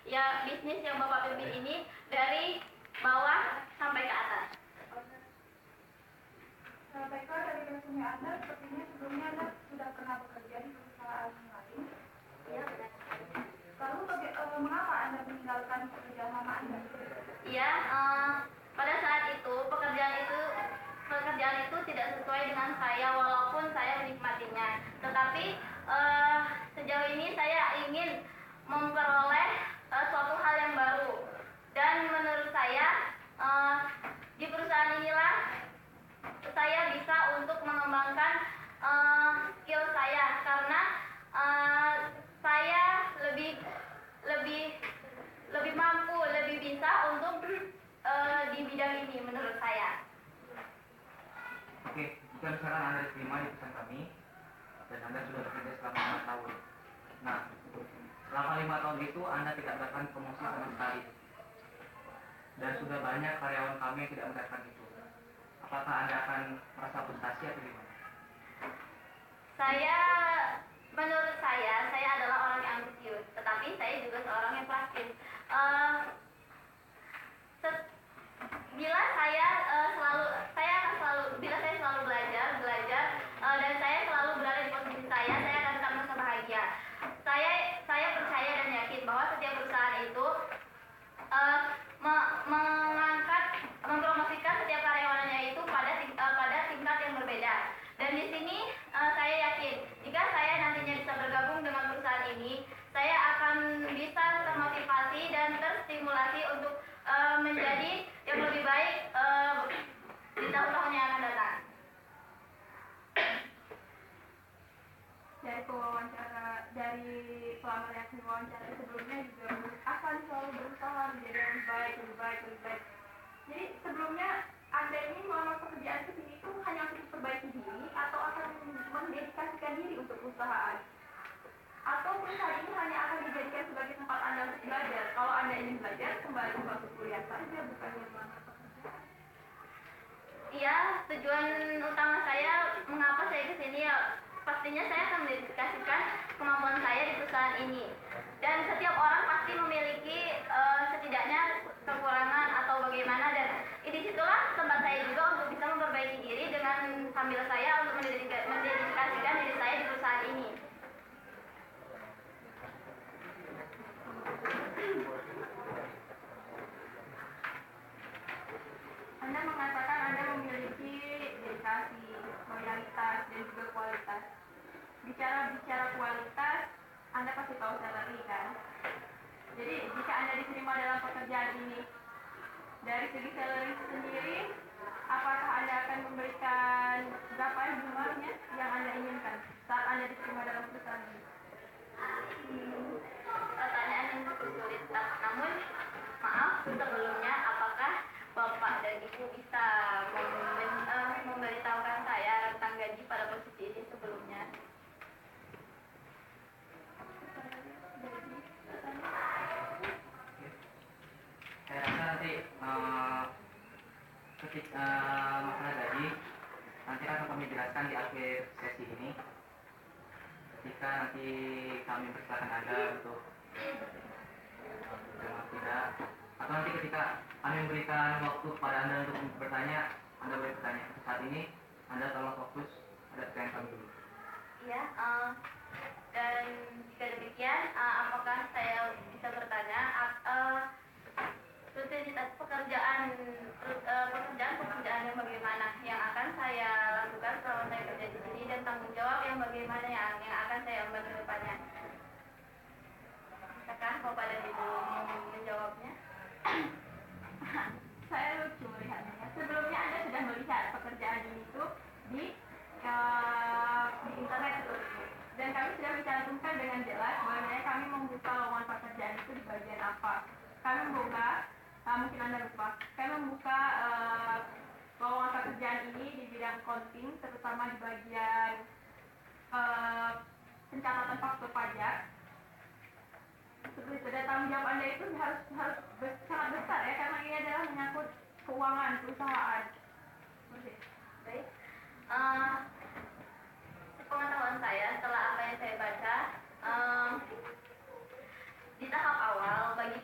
ya bisnis yang Bapak pimpin ini dari bawah sampai ke atas. Baiklah, dari resume Anda, sepertinya sebelumnya Anda sudah pernah bekerja di perusahaan lain. Iya, benar. Lalu mengapa Anda meninggalkan pekerjaan lama Anda? Iya, pada saat itu pekerjaan itu tidak sesuai dengan saya walaupun saya menikmatinya. Tetapi sejauh ini saya ingin memperoleh suatu hal yang baru. Dan menurut saya di perusahaan inilah saya bisa untuk mengembangkan skill saya karena saya lebih mampu, lebih bisa untuk di bidang ini menurut saya. Oke, jika misalkan Anda diterima di perusahaan kami dan Anda sudah bekerja selama 5 tahun. Nah, selama 5 tahun itu Anda tidak mendapatkan promosi sama sekali. Dan sudah banyak karyawan kami yang tidak mendapatkan itu. Apakah Anda akan merasa frustasi atau gimana? Menurut saya adalah orang yang ambisius, tetapi saya juga seorang yang praktis. Bila saya selalu belajar dan saya selalu berada di posisi saya akan tetap merasa bahagia. Saya percaya dan yakin bahwa setiap perusahaan itu mempromosikan setiap karyawannya itu pada tingkat yang berbeda. Dan di sini saya yakin jika saya nantinya bisa bergabung dengan perusahaan ini, saya akan bisa termotivasi dan terstimulasi untuk menjadi yang lebih baik di tahun-tahun yang akan datang. Dari pelamar yang diwawancara sebelumnya juga akan selalu berusaha menjadi lebih baik. Jadi sebelumnya Anda ini melamar pekerjaan ke sini itu hanya untuk memperbaiki diri atau akan mendedikasikan diri untuk perusahaan? Atau perusahaan ini hanya akan dijadikan sebagai tempat Anda untuk belajar? Kalau Anda ingin belajar, kembali ke bangku kuliah saja, bukannya melamar pekerjaan. Iya, tujuan utama saya mengapa saya ke sini ya pastinya saya akan mendedikasikan kemampuan saya di perusahaan ini. Dan setiap orang pasti memiliki setidaknya kekurangan atau bagaimana, dan disitulah tempat saya juga untuk bisa memperbaiki diri dengan sambil saya untuk mendedikasikan diri saya di perusahaan ini. Anda mengatakan Anda memiliki dedikasi, loyalitas, dan juga kualitas. Bicara kualitas, Anda pasti tahu salary kan? Jadi jika Anda diterima dalam pekerjaan ini, dari segi salary sendiri, apakah Anda akan memberikan berapa jumlahnya yang Anda inginkan saat Anda diterima dalam perusahaan ini? Pertanyaan yang cukup sulit, namun maaf sebelumnya, apakah Bapak dan Ibu bisa memberitahukan saya tentang gaji pada posisi ini sebelumnya? Saya rasa nanti ketika masalah gaji nanti akan kami jelaskan di akhir sesi ini. Ketika nanti kami persilakan Anda untuk tidak, atau nanti ketika kami memberikan waktu kepada Anda untuk bertanya, Anda boleh bertanya. Saat ini Anda tolong fokus pada pertanyaan kami dulu. Iya, dan jika demikian, apakah saya bisa bertanya rutinitas pekerjaan yang bagaimana yang akan saya lakukan selama saya kerja di sini, dan tanggung jawab yang bagaimana yang akan saya ambil ke depannya? Bisakah Bapak dan Ibu menjawabnya? Saya lucu melihatnya. Sebelumnya Anda sudah melihat pekerjaan ini tuh di internet itu, dan kami sudah mencantumkan dengan jelas bahwa kami membuka lowongan pekerjaan itu di bagian apa. Kami membuka, mungkin Anda lupa, kami membuka lowongan pekerjaan ini di bidang accounting, terutama di bagian pencatatan faktur pajak. Seperti itu, dan tanggung jawab Anda itu harus sangat besar ya, karena ini adalah menyangkut keuangan perusahaan. Baik. Pengetahuan saya setelah apa yang saya baca, di tahap awal bagi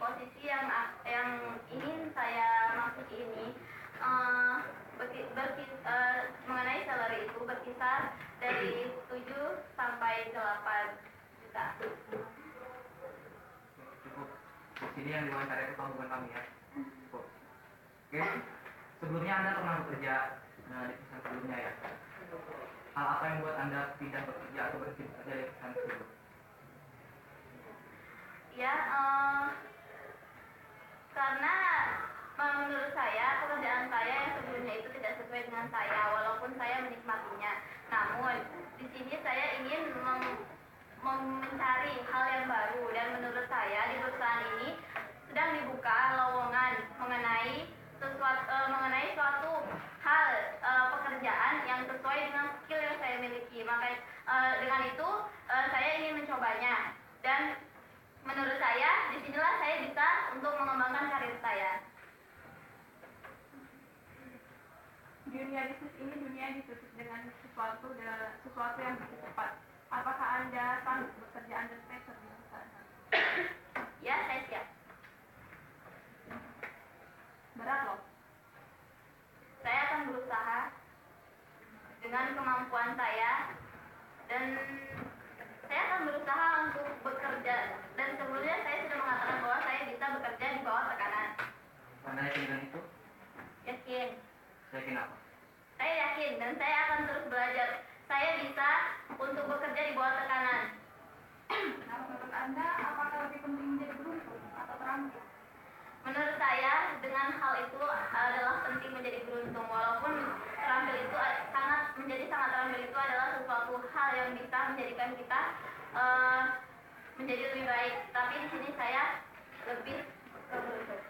dari 7 sampai 8 juta. Cukup. Di sini yang diwawancara itu bukan kami ya. Cukup. Oke. Sebelumnya Anda pernah bekerja di perusahaan sebelumnya ya. Hal apa yang membuat Anda pindah bekerja atau berhenti bekerja di perusahaan tersebut? Ya, karena menurut saya pekerjaan saya yang sebelumnya itu tidak sesuai dengan saya, walaupun saya menikmatinya. Namun di sini saya ingin mencari hal yang baru, dan menurut saya di perusahaan ini sedang dibuka lowongan mengenai suatu hal pekerjaan yang sesuai dengan skill yang saya miliki. Maka dengan itu saya ingin mencobanya, dan menurut saya disinilah saya bisa untuk mengembangkan karir saya. Dunia bisnis ini dunia ditutup dengan sesuatu yang begitu cepat. Apakah Anda sanggup bekerja under pressure di sana? Ya, saya siap. Berat loh. Saya akan berusaha dengan kemampuan saya, dan saya akan berusaha untuk bekerja, dan sebelumnya saya sudah mengatakan bahwa saya bisa bekerja di bawah tekanan. Anda yakin dengan itu? Yakin. Yakin apa? Saya yakin, dan saya akan terus belajar. Saya bisa untuk bekerja di bawah tekanan. Nah, menurut Anda apakah lebih penting menjadi beruntung atau terampil? Menurut saya dengan hal itu adalah penting menjadi beruntung, walaupun terampil itu sangat terampil itu adalah sesuatu hal yang bisa menjadikan kita menjadi lebih baik. Tapi di sini saya lebih ke beruntung.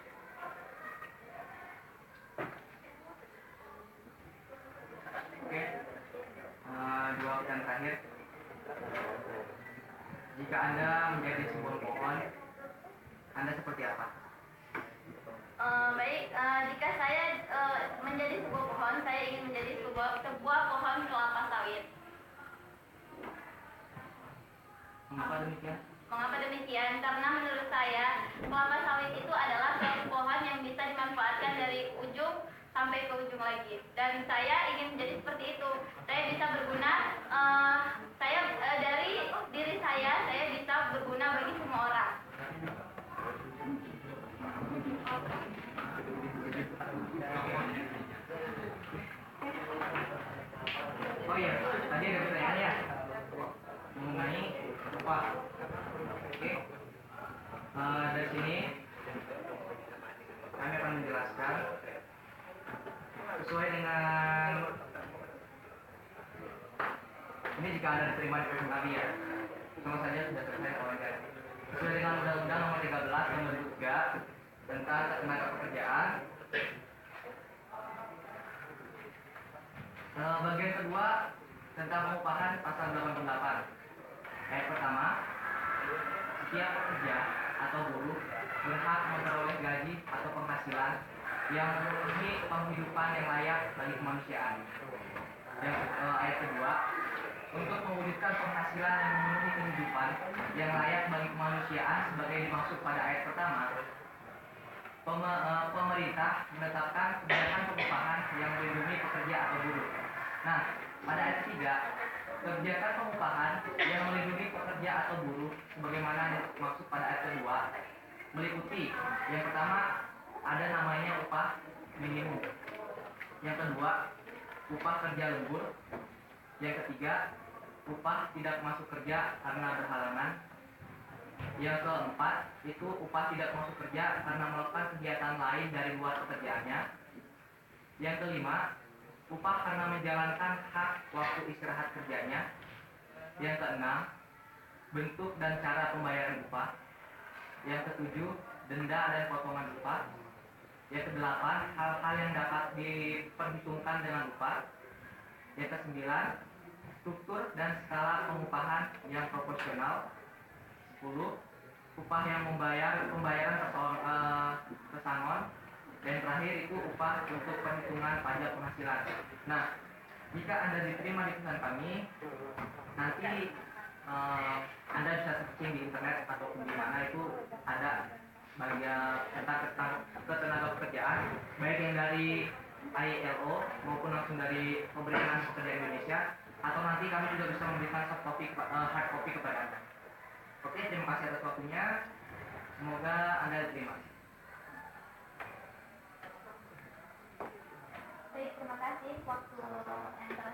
Oke. Dua pertanyaan terakhir. Jika Anda menjadi sebuah pohon, Anda seperti apa? Baik, jika saya menjadi sebuah pohon, saya ingin menjadi sebuah pohon kelapa sawit. Mengapa demikian? Mengapa demikian? Karena menurut saya kelapa sawit itu adalah suatu pohon yang bisa dimanfaatkan dari ujung sampai ke ujung lagi, dan saya ingin menjadi seperti itu. Saya bisa berguna, dari diri saya bisa berguna bagi semua orang. Oh iya, tadi ada pertanyaan ya mengenai upah. Oke. Dari sini kami akan menjelaskan sesuai dengan ini. Jika Anda diterima di perusahaan kami ya, sama saja sudah selesai wawancara. Sesuai dengan Undang-Undang Nomor 13 Tahun 2003 tentang tenaga pekerjaan, bagian kedua tentang pengupahan pasal 88. Ayat pertama, setiap pekerja atau buruh berhak memperoleh gaji atau penghasilan yang memenuhi penghidupan yang layak bagi kemanusiaan. Ayat kedua, untuk mewujudkan penghasilan yang memenuhi kehidupan yang layak bagi kemanusiaan sebagai dimaksud pada ayat pertama, pemerintah menetapkan kebijakan pengupahan yang melindungi pekerja atau buruh. Nah, pada ayat 3, kebijakan pengupahan yang melindungi pekerja atau buruh sebagaimana dimaksud pada ayat kedua meliputi yang pertama ada namanya upah minimum, yang kedua upah kerja lembur, yang ketiga upah tidak masuk kerja karena berhalangan, yang keempat itu upah tidak masuk kerja karena melakukan kegiatan lain dari luar pekerjaannya, yang kelima upah karena menjalankan hak waktu istirahat kerjanya, yang keenam bentuk dan cara pembayaran upah, yang ketujuh denda dan potongan upah, yang kedelapan hal-hal yang dapat diperhitungkan dengan upah, yang kesembilan struktur dan skala pengupahan yang proporsional, 10 upah yang pembayaran pesangon, dan terakhir itu upah untuk perhitungan pajak penghasilan. Nah, jika Anda diterima di perusahaan kami, nanti Anda bisa searching di internet ataupun di mana itu ada bagian tentang ketenaga pekerjaan, baik yang dari ILO maupun langsung dari Pemerintahan Pekerja Indonesia, atau nanti kami juga bisa memberikan hard copy kepada Anda. Oke, terima kasih atas waktunya. Semoga Anda diterima. Baik, terima kasih waktu yang